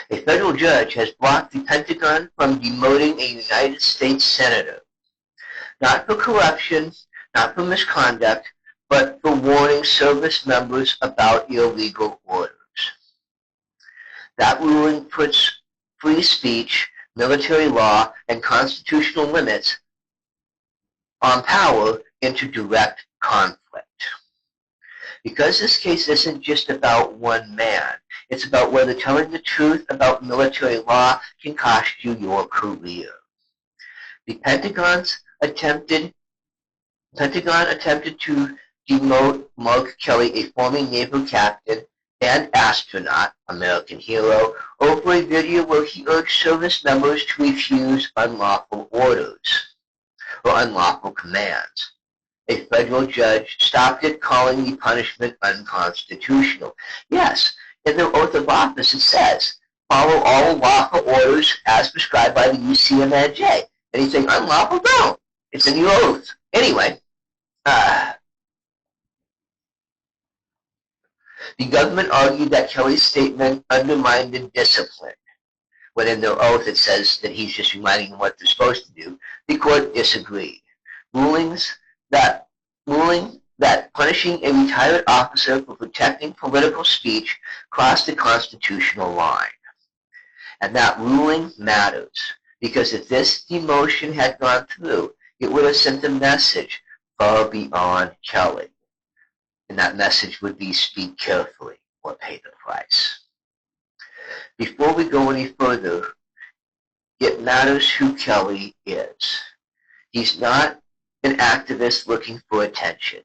A federal judge has blocked the Pentagon from demoting a United States senator, not for corruption, not for misconduct, but for warning service members about illegal orders. That ruling puts free speech, military law, and constitutional limits on power into direct conflict. Because this case isn't just about one man, it's about whether telling the truth about military law can cost you your career. The Pentagon attempted to demote Mark Kelly, a former naval captain and astronaut, American hero, over a video where he urged service members to refuse unlawful orders or unlawful commands. A federal judge stopped it, calling the punishment unconstitutional. Yes, in their oath of office it says, follow all lawful orders as prescribed by the UCMJ. Anything unlawful, don't. It's in your oath. Anyway, the government argued that Kelly's statement undermined discipline. When in their oath it says that he's just reminding them what they're supposed to do, the court disagreed, ruling that punishing a retired officer for protecting political speech crossed the constitutional line. And that ruling matters, because if this demotion had gone through, it would have sent a message far beyond Kelly. And that message would be speak carefully or pay the price. Before we go any further, it matters who Kelly is. He's not an activist looking for attention.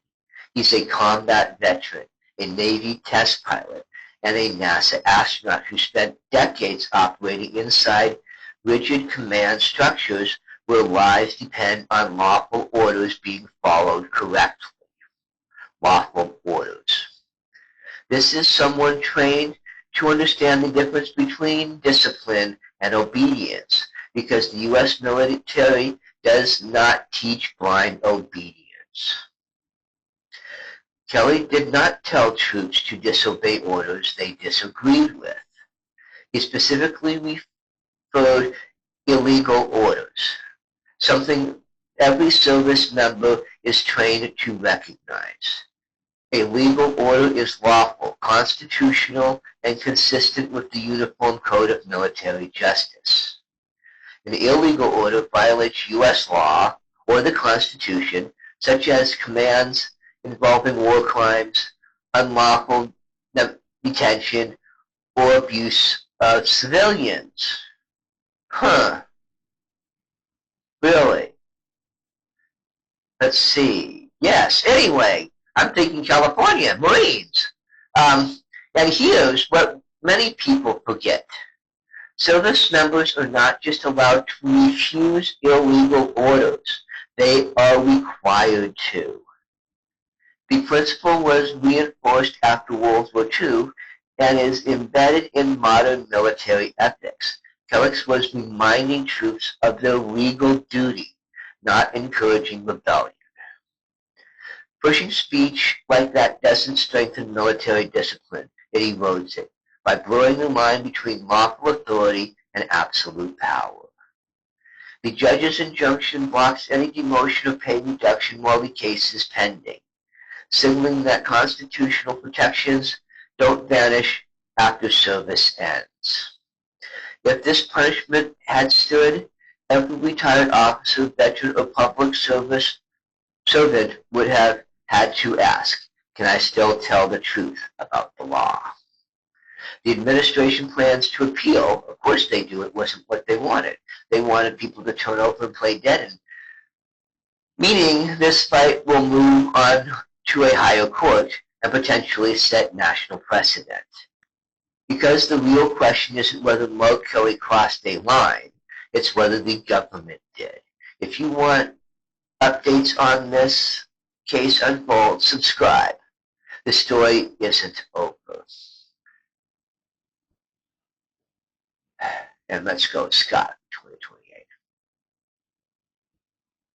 He's a combat veteran, a Navy test pilot, and a NASA astronaut who spent decades operating inside rigid command structures where lives depend on lawful orders being followed correctly. Lawful orders. This is someone trained to understand the difference between discipline and obedience, because the U.S. military does not teach blind obedience. Kelly did not tell troops to disobey orders they disagreed with. He specifically referred illegal orders, something every service member is trained to recognize. A legal order is lawful, constitutional, and consistent with the Uniform Code of Military Justice. An illegal order violates U.S. law or the Constitution, such as commands involving war crimes, unlawful detention, or abuse of civilians. Really? Let's see. Yes, anyway, I'm thinking California, Marines. And here's what many people forget. Service members are not just allowed to refuse illegal orders. They are required to. The principle was reinforced after World War II and is embedded in modern military ethics. Kelly was reminding troops of their legal duty, not encouraging rebellion. Pushing speech like that doesn't strengthen military discipline. It erodes it by blurring the line between lawful authority and absolute power. The judge's injunction blocks any demotion or pay reduction while the case is pending, signaling that constitutional protections don't vanish after service ends. If this punishment had stood, every retired officer, veteran, or public servant would have had to ask, can I still tell the truth about the law? The administration plans to appeal. Of course they do. It wasn't what they wanted. They wanted people to turn over and play dead, and meaning this fight will move on to a higher court and potentially set national precedent. Because the real question isn't whether Mark Kelly crossed a line, it's whether the government did. If you want updates on this case unfold, subscribe. The story isn't over. And let's go, Scott.